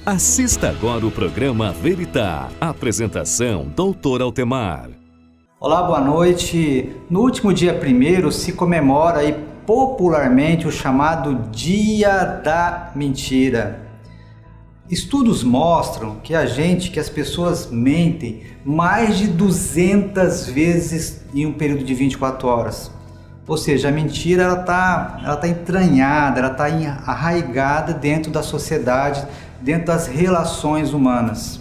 Assista agora o programa Veritá. Apresentação, Dr. Altemar. Olá, boa noite. No último dia 1º se comemora aí popularmente o chamado Dia da Mentira. Estudos mostram que as pessoas mentem mais de 200 vezes em um período de 24 horas. Ou seja, a mentira ela tá entranhada, ela está arraigada dentro da sociedade, dentro das relações humanas.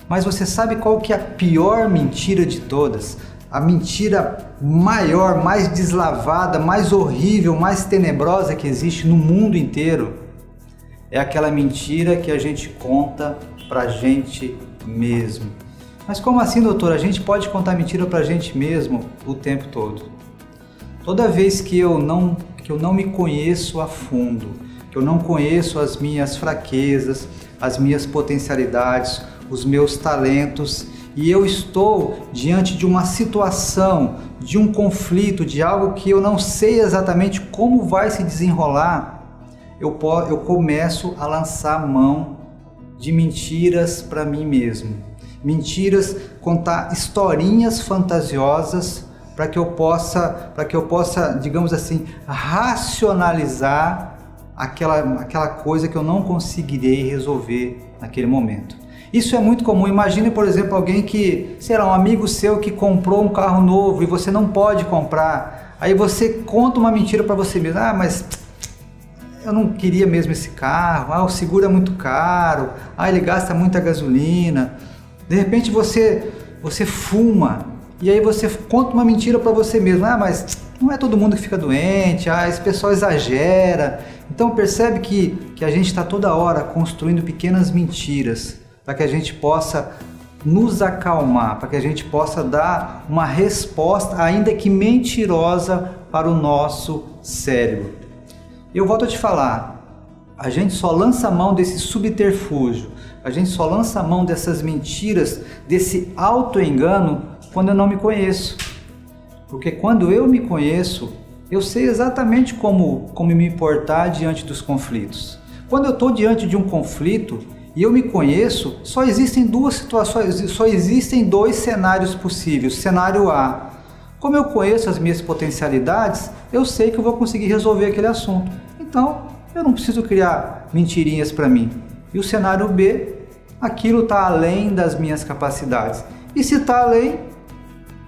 Mas você sabe qual que é a pior mentira de todas? A mentira maior, mais deslavada, mais horrível, mais tenebrosa que existe no mundo inteiro é aquela mentira que a gente conta pra gente mesmo. Mas como assim, doutor? A gente pode contar mentira pra gente mesmo o tempo todo. Toda vez que eu não me conheço a fundo, que eu não conheço as minhas fraquezas, as minhas potencialidades, os meus talentos, e eu estou diante de uma situação, de um conflito, de algo que eu não sei exatamente como vai se desenrolar, eu começo a lançar mão de mentiras para mim mesmo. Mentiras, contar historinhas fantasiosas para que eu possa, digamos assim, racionalizar aquela coisa que eu não conseguirei resolver naquele momento. Isso é muito comum. Imagine, por exemplo, alguém que, um amigo seu que comprou um carro novo e você não pode comprar. Aí você conta uma mentira para você mesmo. Mas eu não queria mesmo esse carro. O seguro é muito caro. Ele gasta muita gasolina. De repente você fuma e aí você conta uma mentira para você mesmo. Mas não é todo mundo que fica doente. Esse pessoal exagera. Então percebe que a gente está toda hora construindo pequenas mentiras para que a gente possa nos acalmar, para que a gente possa dar uma resposta, ainda que mentirosa, para o nosso cérebro. Eu volto a te falar, a gente só lança a mão desse subterfúgio, a gente só lança a mão dessas mentiras, desse auto-engano, quando eu não me conheço. Porque quando eu me conheço, eu sei exatamente como me portar diante dos conflitos. Quando eu estou diante de um conflito e eu me conheço, só existem duas situações, só existem dois cenários possíveis. Cenário A, como eu conheço as minhas potencialidades, eu sei que eu vou conseguir resolver aquele assunto. Então, eu não preciso criar mentirinhas para mim. E o cenário B, aquilo está além das minhas capacidades. E se está além,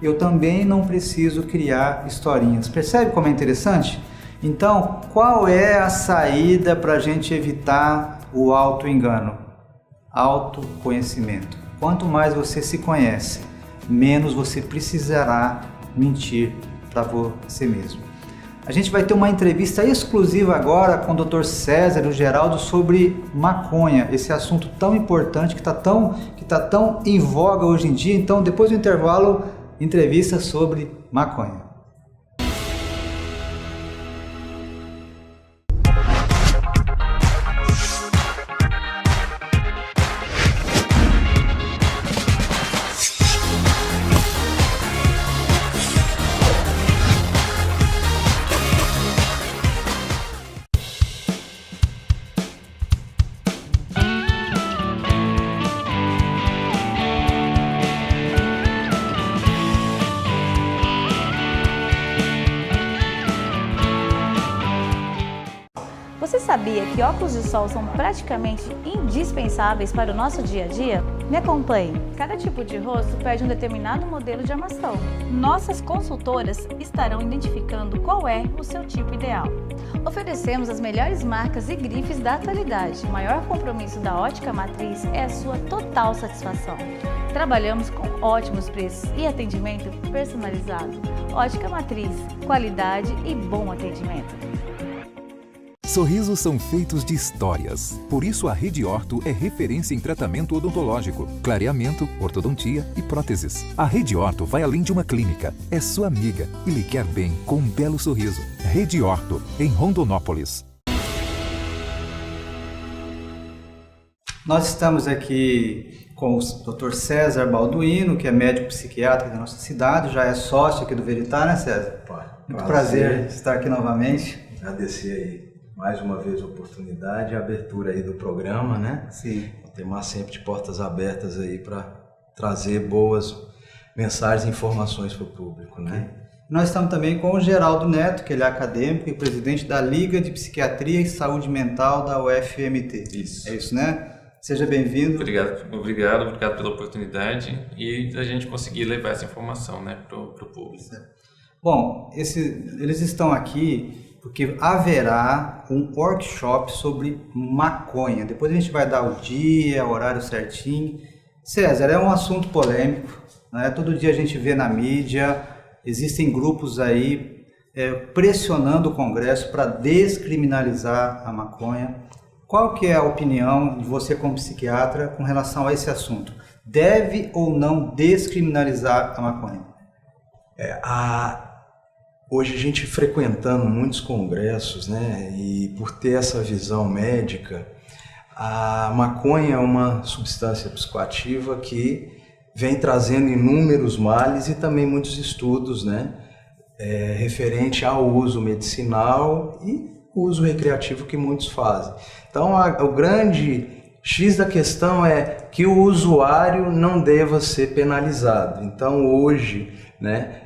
eu também não preciso criar historinhas. Percebe como é interessante? Então, qual é a saída para a gente evitar o auto-engano? Autoconhecimento. Quanto mais você se conhece, menos você precisará mentir para você mesmo. A gente vai ter uma entrevista exclusiva agora com o Dr. César e o Geraldo sobre maconha, esse assunto tão importante que está tão em voga hoje em dia. Então, depois do intervalo, entrevista sobre maconha. Você sabia que óculos de sol são praticamente indispensáveis para o nosso dia a dia? Me acompanhe. Cada tipo de rosto pede um determinado modelo de armação. Nossas consultoras estarão identificando qual é o seu tipo ideal. Oferecemos as melhores marcas e grifes da atualidade. O maior compromisso da Ótica Matriz é a sua total satisfação. Trabalhamos com ótimos preços e atendimento personalizado. Ótica Matriz, qualidade e bom atendimento. Sorrisos são feitos de histórias. Por isso a Rede Orto é referência em tratamento odontológico, clareamento, ortodontia e próteses. A Rede Orto vai além de uma clínica. É sua amiga e lhe quer bem com um belo sorriso. Rede Orto, em Rondonópolis. Nós estamos aqui com o Dr. César Balduino, que é médico psiquiatra da nossa cidade, já é sócio aqui do Veritá, né, César? Muito prazer estar aqui novamente. Agradecer aí. mais uma vez a oportunidade, a abertura aí do programa, né? Sim. O Temar sempre de portas abertas aí para trazer boas mensagens e informações para o público, né? Nós estamos também com o Geraldo Neto, que ele é acadêmico e presidente da Liga de Psiquiatria e Saúde Mental da UFMT. Isso. É isso, né? Seja bem-vindo. Obrigado pela oportunidade e a gente conseguir levar essa informação, né, para o público. Bom, eles estão aqui porque haverá um workshop sobre maconha. Depois a gente vai dar o dia, o horário certinho. César, é um assunto polêmico, né? Todo dia a gente vê na mídia, existem grupos aí pressionando o Congresso para descriminalizar a maconha. Qual que é a opinião de você como psiquiatra com relação a esse assunto? Deve ou não descriminalizar a maconha? Hoje a gente frequentando muitos congressos, né, e por ter essa visão médica, a maconha é uma substância psicoativa que vem trazendo inúmeros males e também muitos estudos, né, referente ao uso medicinal e uso recreativo que muitos fazem. Então, o grande X da questão é que o usuário não deva ser penalizado. Então, hoje, né,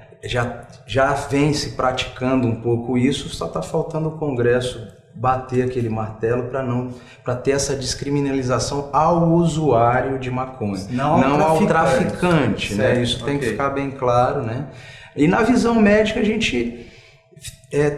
já vem se praticando um pouco isso, só está faltando o Congresso bater aquele martelo para ter essa descriminalização ao usuário de maconha, não ao traficante, né? Isso tem que ficar bem claro, né? E na visão médica a gente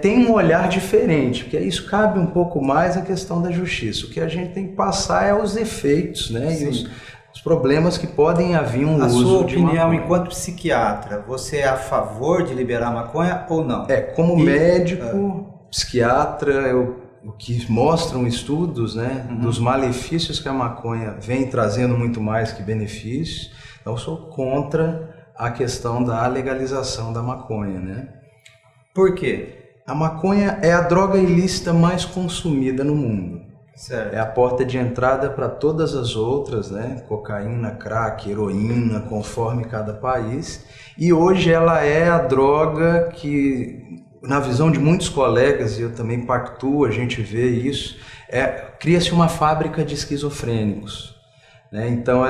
tem um olhar diferente, porque isso cabe um pouco mais à questão da justiça. O que a gente tem que passar é os efeitos, né? E os problemas que podem haver um uso de maconha. A sua opinião enquanto psiquiatra, você é a favor de liberar a maconha ou não? Como médico, psiquiatra, o que mostram estudos, né, dos malefícios que a maconha vem trazendo muito mais que benefícios. Então eu sou contra a questão da legalização da maconha, né? Por quê? A maconha é a droga ilícita mais consumida no mundo. Certo. É a porta de entrada para todas as outras, né? Cocaína, crack, heroína, conforme cada país. E hoje ela é a droga que, na visão de muitos colegas, e eu também pactuo, a gente vê isso, cria-se uma fábrica de esquizofrênicos, né? Então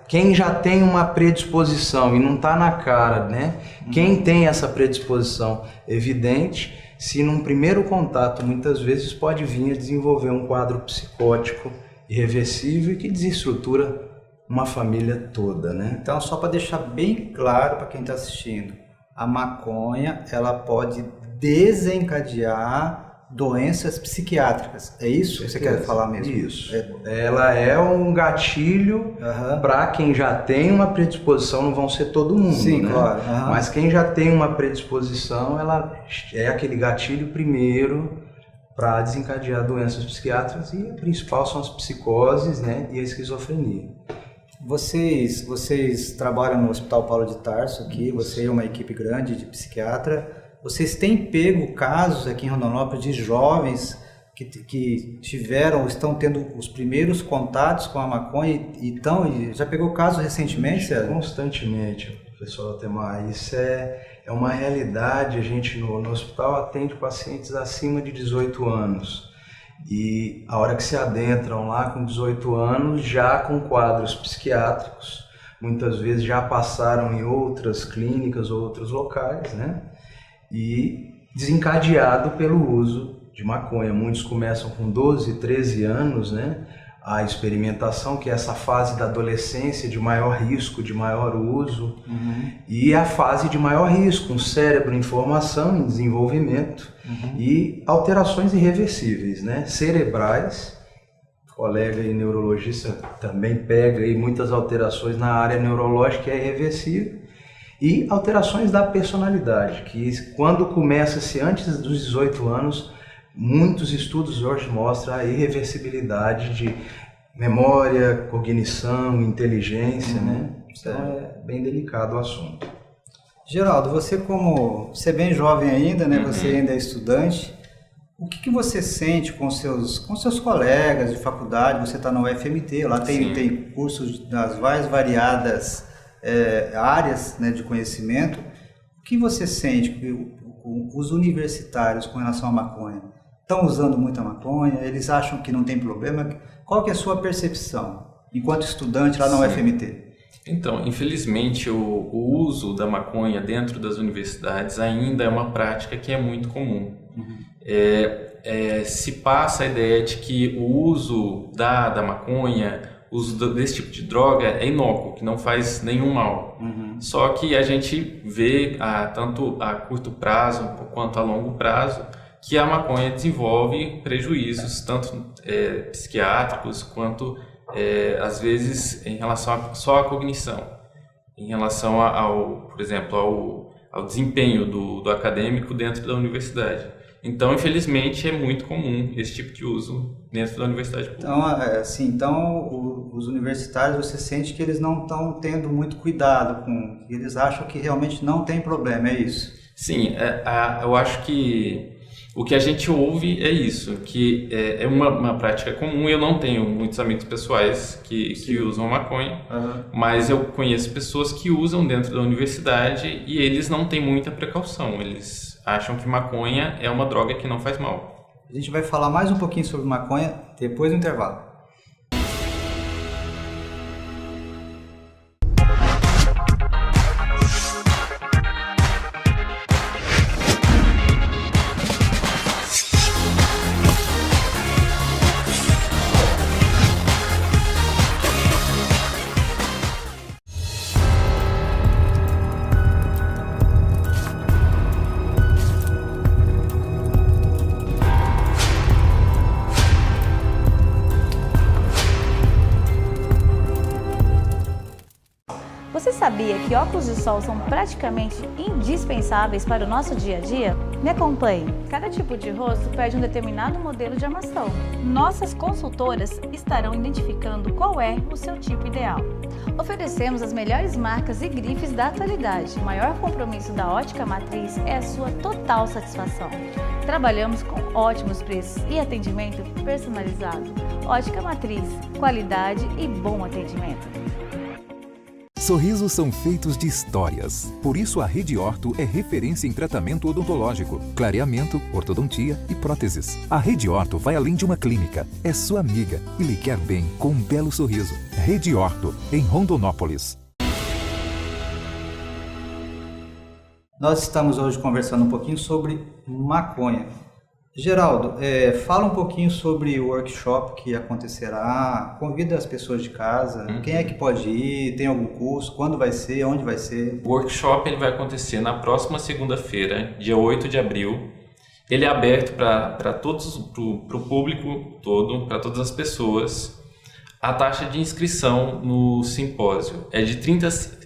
quem já tem uma predisposição e não está na cara, né? Quem tem essa predisposição evidente, se num primeiro contato muitas vezes pode vir a desenvolver um quadro psicótico irreversível e que desestrutura uma família toda, né? Então, só para deixar bem claro para quem está assistindo, a maconha ela pode desencadear doenças psiquiátricas. É isso que você quer falar mesmo? Isso. Ela é um gatilho para quem já tem uma predisposição, não vão ser todo mundo, sim, né? Claro. Mas quem já tem uma predisposição, ela é aquele gatilho primeiro para desencadear doenças psiquiátricas e a principal são as psicoses, né, e a esquizofrenia. Vocês trabalham no Hospital Paulo de Tarso aqui, você é uma equipe grande de psiquiatra. Vocês têm pego casos aqui em Rondonópolis de jovens que estão tendo os primeiros contatos com a maconha e já pegou casos recentemente, César? Constantemente, professor Altemar. Isso é uma realidade. A gente no hospital atende pacientes acima de 18 anos. E a hora que se adentram lá com 18 anos, já com quadros psiquiátricos, muitas vezes já passaram em outras clínicas ou outros locais, né? E desencadeado pelo uso de maconha. Muitos começam com 12, 13 anos, né? A experimentação, que é essa fase da adolescência de maior risco, de maior uso, e a fase de maior risco, um cérebro em formação, em desenvolvimento, e alterações irreversíveis, né? Cerebrais. O colega e neurologista também pega aí muitas alterações na área neurológica que é irreversível. E alterações da personalidade, que quando começa-se antes dos 18 anos, muitos estudos hoje mostram a irreversibilidade de memória, cognição, inteligência, né? Então é bem delicado o assunto. Geraldo, você é bem jovem ainda, né? Você ainda é estudante. O que você sente com seus colegas de faculdade? Você está na UFMT, lá tem cursos das mais variadas áreas, né, de conhecimento. O que você sente com os universitários com relação à maconha? estão usando muita maconha? Eles acham que não tem problema? Qual que é a sua percepção enquanto estudante lá na UFMT? Então, infelizmente, o uso da maconha dentro das universidades ainda é uma prática que é muito comum. Se passa a ideia de que o uso da maconha, o uso desse tipo de droga é inócuo, que não faz nenhum mal. Só que a gente vê, tanto a curto prazo quanto a longo prazo, que a maconha desenvolve prejuízos, tanto psiquiátricos quanto, às vezes, em relação só à cognição, em relação por exemplo, ao desempenho do acadêmico dentro da universidade. Então, infelizmente, é muito comum esse tipo de uso dentro da universidade pública. Então os universitários, você sente que eles não estão tendo muito cuidado com... Eles acham que realmente não tem problema, é isso? Sim, eu acho que o que a gente ouve é isso, que é uma prática comum. Eu não tenho muitos amigos pessoais que usam maconha, mas eu conheço pessoas que usam dentro da universidade e eles não têm muita precaução. Eles acham que maconha é uma droga que não faz mal. A gente vai falar mais um pouquinho sobre maconha depois do intervalo. Você sabia que óculos de sol são praticamente indispensáveis para o nosso dia a dia? Me acompanhe. Cada tipo de rosto pede um determinado modelo de armação. Nossas consultoras estarão identificando qual é o seu tipo ideal. Oferecemos as melhores marcas e grifes da atualidade. O maior compromisso da Ótica Matriz é a sua total satisfação. Trabalhamos com ótimos preços e atendimento personalizado. Ótica Matriz, qualidade e bom atendimento. Sorrisos são feitos de histórias. Por isso, a Rede Orto é referência em tratamento odontológico, clareamento, ortodontia e próteses. A Rede Orto vai além de uma clínica. É sua amiga e lhe quer bem com um belo sorriso. Rede Orto, em Rondonópolis. Nós estamos hoje conversando um pouquinho sobre maconha. Geraldo, fala um pouquinho sobre o workshop que acontecerá, convida as pessoas de casa, quem é que pode ir, tem algum curso, quando vai ser, onde vai ser? O workshop ele vai acontecer na próxima segunda-feira, dia 8 de abril. Ele é aberto para todos, para o público todo, para todas as pessoas. A taxa de inscrição no simpósio é de R$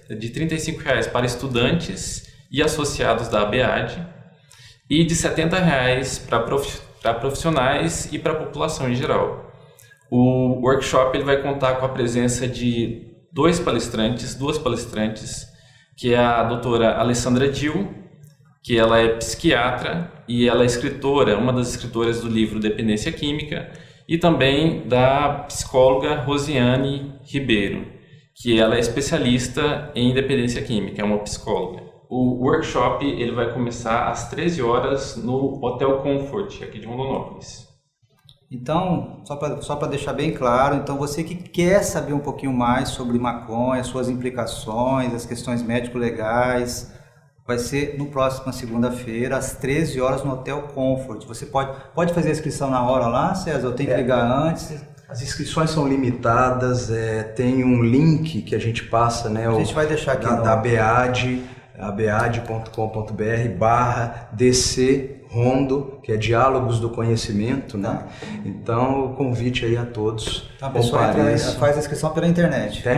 35 para estudantes e associados da ABAD, e de R$ 70 para profissionais e para a população em geral. O workshop ele vai contar com a presença de duas palestrantes, que é a doutora Alessandra Dil, que ela é psiquiatra e ela é escritora, uma das escritoras do livro Dependência Química, e também da psicóloga Rosiane Ribeiro, que ela é especialista em dependência química, é uma psicóloga. O workshop ele vai começar às 13 horas no Hotel Comfort, aqui de Rondonópolis. Então, só para deixar bem claro, então você que quer saber um pouquinho mais sobre maconha, suas implicações, as questões médico-legais, vai ser no próxima segunda-feira, às 13 horas no Hotel Comfort. Você pode fazer a inscrição na hora lá, César? Eu tenho que ligar antes? As inscrições são limitadas, tem um link que a gente passa, né? A gente vai deixar aqui da ABAD, abead.com.br/DC Rondo, que é Diálogos do Conhecimento, né? Então, o convite aí a todos. Tá, pessoal, faz a inscrição pela internet. Tá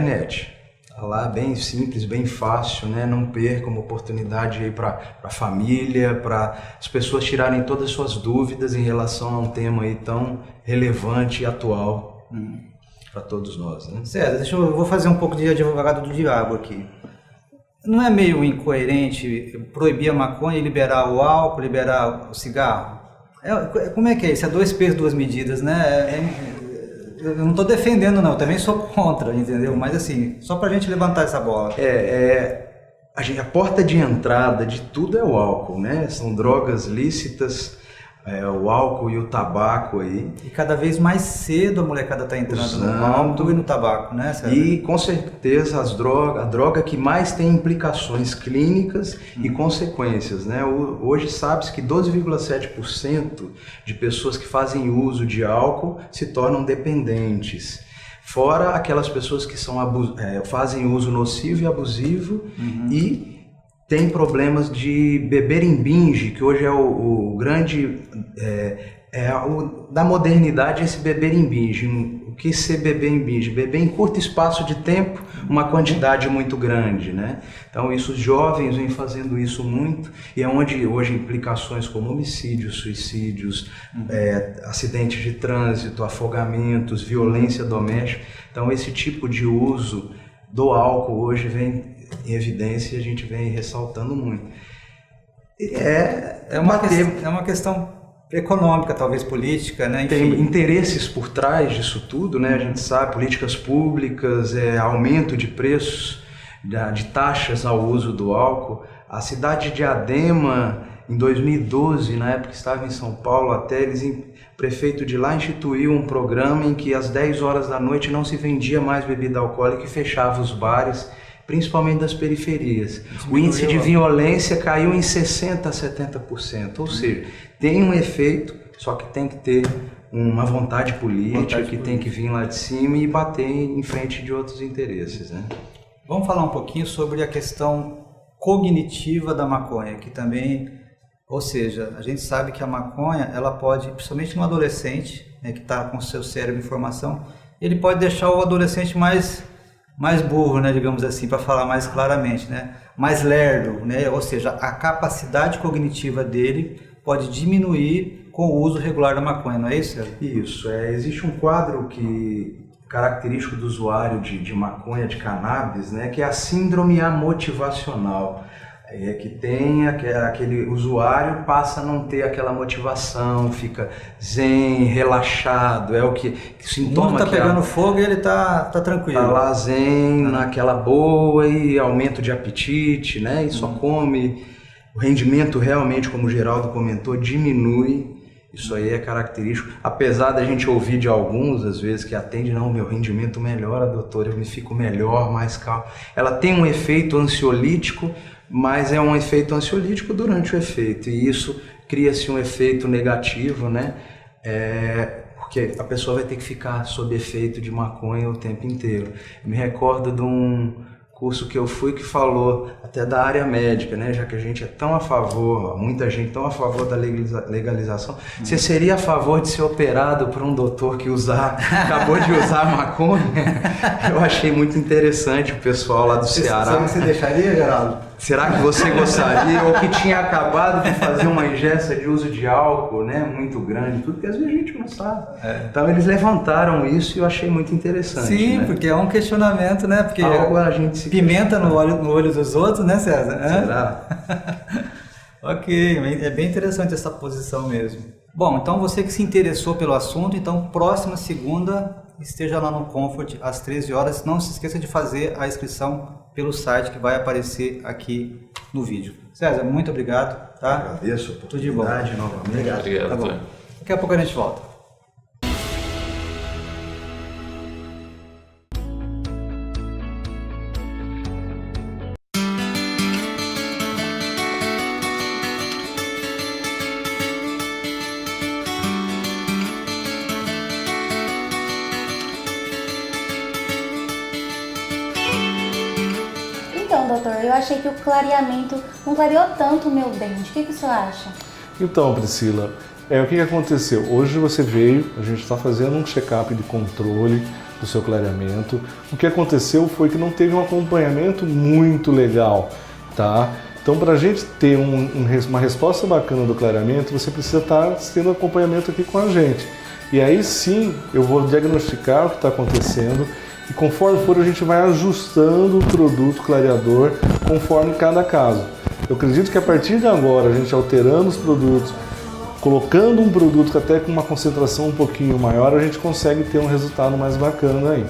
lá, bem simples, bem fácil, né? Não perca uma oportunidade aí para a família, para as pessoas tirarem todas as suas dúvidas em relação a um tema aí tão relevante e atual para todos nós, né? César, eu vou fazer um pouco de advogado do diabo aqui. Não é meio incoerente proibir a maconha e liberar o álcool, liberar o cigarro? Como é que é isso? É dois pesos, duas medidas, né? Eu não estou defendendo não, eu também sou contra, entendeu? Mas assim, só para a gente levantar essa bola. A porta de entrada de tudo é o álcool, né? São drogas lícitas. o álcool e o tabaco aí. E cada vez mais cedo a molecada está entrando no álcool e no tabaco, né, César? E com certeza a droga que mais tem implicações clínicas e consequências, né? Hoje sabe-se que 12,7% de pessoas que fazem uso de álcool se tornam dependentes. Fora aquelas pessoas que fazem uso nocivo e abusivo e tem problemas de beber em binge, que hoje é o grande... da modernidade, esse beber em binge. O que ser beber em binge? Beber em curto espaço de tempo, uma quantidade muito grande, né? Então, os jovens vêm fazendo isso muito, e é onde hoje implicações como homicídios, suicídios, acidentes de trânsito, afogamentos, violência doméstica. Então, esse tipo de uso do álcool hoje vem em evidência e a gente vem ressaltando muito. É uma questão econômica, talvez política, né? Enfim. Tem interesses por trás disso tudo, né? A gente sabe, políticas públicas, aumento de preços, de taxas ao uso do álcool. A cidade de Diadema, em 2012, na época que estava em São Paulo, o prefeito de lá instituiu um programa em que às 10 horas da noite não se vendia mais bebida alcoólica e fechava os bares, principalmente das periferias. O índice de violência caiu em 60% a 70%, ou seja, tem um efeito, só que tem que ter uma vontade política, tem que vir lá de cima e bater em frente de outros interesses, né? Vamos falar um pouquinho sobre a questão cognitiva da maconha, que também, ou seja, a gente sabe que a maconha, ela pode, principalmente no adolescente, né, que está com o seu cérebro em formação, ele pode deixar o adolescente mais burro, né, digamos assim, para falar mais claramente, né, mais lerdo, né, ou seja, a capacidade cognitiva dele pode diminuir com o uso regular da maconha, não é isso? Isso, existe um quadro característico do usuário de maconha, de cannabis, né, que é a síndrome amotivacional. Que tem aquele usuário passa a não ter aquela motivação, fica zen, relaxado, é o que sintoma. O mundo tá pegando fogo e ele tá tranquilo. Tá lá zen, naquela boa, e aumento de apetite, né? E só come. O rendimento realmente, como o Geraldo comentou, diminui. Isso aí é característico. Apesar da gente ouvir de alguns, às vezes, que atende, não, meu rendimento melhora, doutor, eu me fico melhor, mais calmo. Ela tem um efeito ansiolítico, mas é um efeito ansiolítico durante o efeito, e isso cria-se um efeito negativo, né? Porque a pessoa vai ter que ficar sob efeito de maconha o tempo inteiro. Eu me recordo de um curso que eu fui que falou até da área médica, né? Já que a gente é tão a favor, muita gente tão a favor da legalização, você seria a favor de ser operado por um doutor que acabou de usar maconha? Eu achei muito interessante o pessoal lá do Ceará. Você deixaria, Geraldo? Será que você gostaria? Ou que tinha acabado de fazer uma ingesta de uso de álcool, né, muito grande, tudo que às vezes a gente não sabe. Então eles levantaram isso e eu achei muito interessante. Sim, né? Porque é um questionamento, né? Porque a gente pimenta no olho dos outros, né, César? Será? Ok, é bem interessante essa posição mesmo. Bom, então você que se interessou pelo assunto, então próxima segunda esteja lá no Comfort às 13 horas. Não se esqueça de fazer a inscrição pelo site que vai aparecer aqui no vídeo. César, muito obrigado. Tá? Agradeço a oportunidade novamente. Obrigado. Tá bom. Daqui a pouco a gente volta. Então, doutor, eu achei que o clareamento não clareou tanto o meu dente. O que o senhor acha? Então, Priscila, o que aconteceu? Hoje você veio, a gente está fazendo um check-up de controle do seu clareamento. O que aconteceu foi que não teve um acompanhamento muito legal, tá? Então, para a gente ter uma resposta bacana do clareamento, você precisa estar tendo acompanhamento aqui com a gente. E aí sim, eu vou diagnosticar o que está acontecendo e conforme for a gente vai ajustando o produto clareador conforme cada caso. Eu acredito que a partir de agora, a gente alterando os produtos, colocando um produto até com uma concentração um pouquinho maior, a gente consegue ter um resultado mais bacana aí.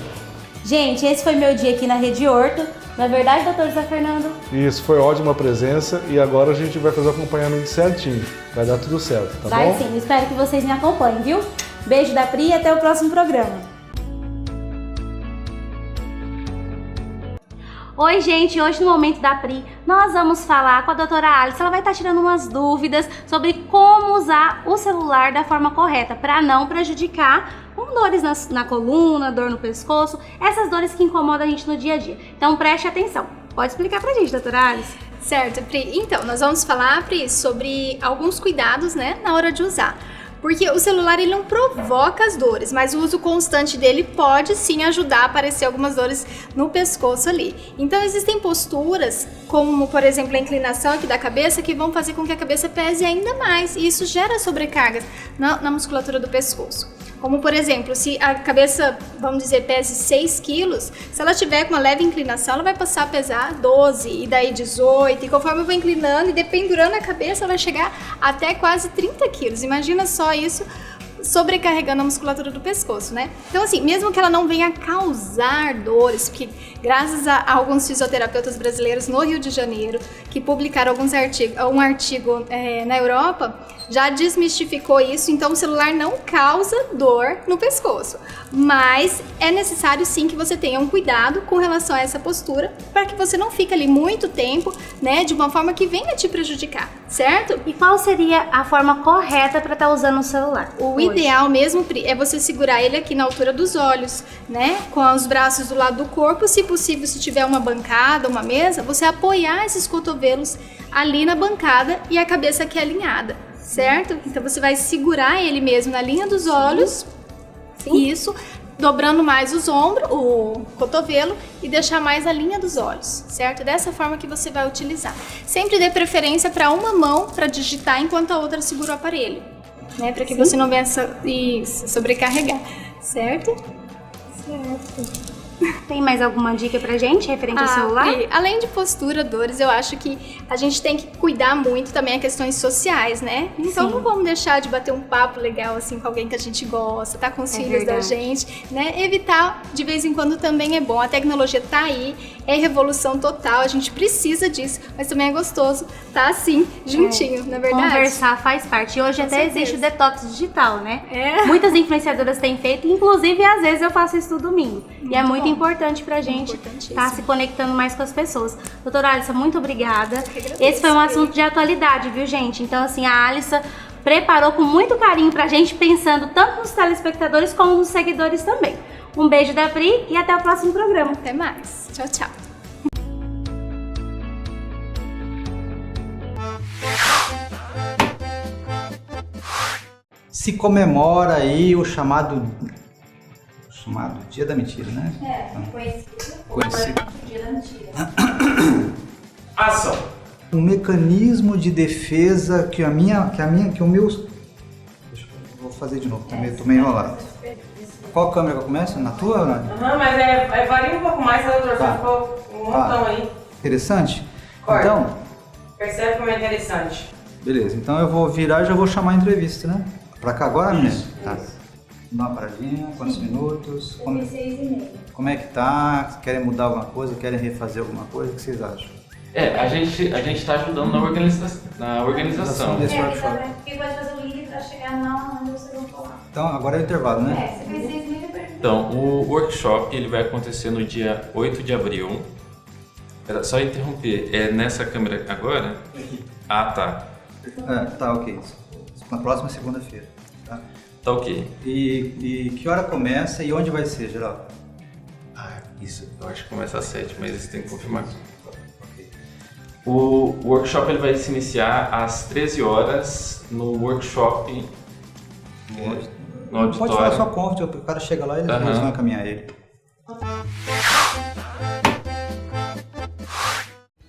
Gente, esse foi meu dia aqui na Rede Orto. Não é verdade, doutor José Fernando? Isso, foi ótima a presença e agora a gente vai fazer o acompanhamento certinho. Vai dar tudo certo, tá Vai bom? sim, espero que vocês me acompanhem, viu? Beijo da Pri e até o próximo programa. Oi, gente! Hoje no Momento da Pri, nós vamos falar com a doutora Alice. Ela vai estar tirando umas dúvidas sobre como usar o celular da forma correta para não prejudicar com dores na coluna, dor no pescoço, essas dores que incomodam a gente no dia a dia. Então preste atenção. Pode explicar pra gente, doutora Alice? Certo, Pri. Então, nós vamos falar, Pri, sobre alguns cuidados, né, na hora de usar. Porque o celular, ele não provoca as dores, mas o uso constante dele pode sim ajudar a aparecer algumas dores no pescoço ali. Então existem posturas, como por exemplo a inclinação aqui da cabeça, que vão fazer com que a cabeça pese ainda mais, e isso gera sobrecargas na musculatura do pescoço. Como por exemplo, se a cabeça, vamos dizer, pese 6 quilos, se ela tiver com uma leve inclinação, ela vai passar a pesar 12, e daí 18, e conforme eu vou inclinando e dependurando a cabeça, ela vai chegar até quase 30 quilos. Imagina só isso sobrecarregando a musculatura do pescoço, né? Então assim, mesmo que ela não venha causar dores, porque graças a alguns fisioterapeutas brasileiros no Rio de Janeiro, que publicaram um artigo na Europa, já desmistificou isso, então o celular não causa dor no pescoço, mas é necessário sim que você tenha um cuidado com relação a essa postura, para que você não fique ali muito tempo, né, de uma forma que venha te prejudicar, certo? E qual seria a forma correta para estar usando o celular? O ideal mesmo, Pri, é você segurar ele aqui na altura dos olhos, né, com os braços do lado do corpo, se possível, se tiver uma bancada, uma mesa, você apoiar esses cotovelos ali na bancada e a cabeça aqui alinhada. Certo? Então você vai segurar ele mesmo na linha dos olhos, isso, dobrando mais os ombros, o cotovelo, e deixar mais a linha dos olhos, certo? Dessa forma que você vai utilizar. Sempre dê preferência para uma mão para digitar enquanto a outra segura o aparelho, né? Para que você não venha sobrecarregar, certo? Certo. Tem mais alguma dica pra gente referente ao celular? Pri, além de postura, dores, eu acho que a gente tem que cuidar muito também a questões sociais, né? Então não vamos deixar de bater um papo legal assim com alguém que a gente gosta, tá com os filhos da gente, né? Evitar de vez em quando também é bom. A tecnologia tá aí, é revolução total, a gente precisa disso, mas também é gostoso tá assim, juntinho, na verdade. Conversar faz parte. E hoje Com até certeza. existe o detox digital, né? Muitas influenciadoras têm feito, inclusive às vezes eu faço isso no domingo. E é muito importante pra gente estar se conectando mais com as pessoas. Doutora Alissa, muito obrigada. Esse foi um assunto de atualidade, viu, gente? Então, assim, a Alissa preparou com muito carinho pra gente, pensando tanto nos telespectadores como nos seguidores também. Um beijo da Pri e até o próximo programa. Até mais. Tchau, tchau. Se comemora aí o chamado Dia da Mentira, né? Conhecido. Dia da mentira. Ação! Um mecanismo de defesa que o meu... Vou fazer de novo, tô meio enrolado. Qual câmera que eu começo? Na tua ou na... Mas varia um pouco mais, a doutora, só ficou um montão aí. Interessante? Corta. Então, Percebe como é interessante. beleza. Então eu vou virar e já vou chamar a entrevista, né? Pra cá agora, menino? Tá. Dá uma paradinha, quantos minutos? Como é que tá? Querem mudar alguma coisa? Querem refazer alguma coisa? O que vocês acham? A gente tá ajudando na organização. Desse workshop. Porque pode fazer o link pra chegar na onde vocês vão falar. Então agora é o intervalo, né? Você precisa me perguntar. Então, o workshop ele vai acontecer no dia 8 de abril. Era só interromper, é nessa câmera agora? Ah, tá. Tá, ok. Na próxima segunda-feira. Tá? Tá ok. E que hora começa e onde vai ser, Geraldo? Isso, eu acho que começa às 7, mas você tem que confirmar. O workshop ele vai se iniciar às 13 horas no workshop no auditório. Pode falar só convite, o cara chega lá e eles vão encaminhar ele.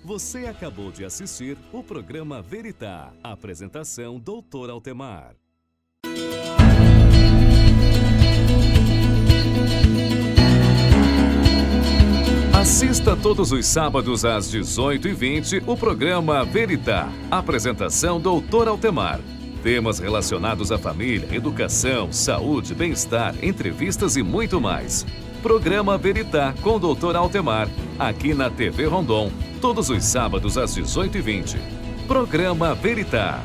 Você acabou de assistir o programa Veritá. Apresentação Dr. Altemar. Assista todos os sábados às 18h20 o programa Veritá. Apresentação Dr. Altemar. Temas relacionados à família, educação, saúde, bem-estar, entrevistas e muito mais. Programa Veritá com o Dr. Altemar, aqui na TV Rondon, todos os sábados às 18h20. Programa Veritá.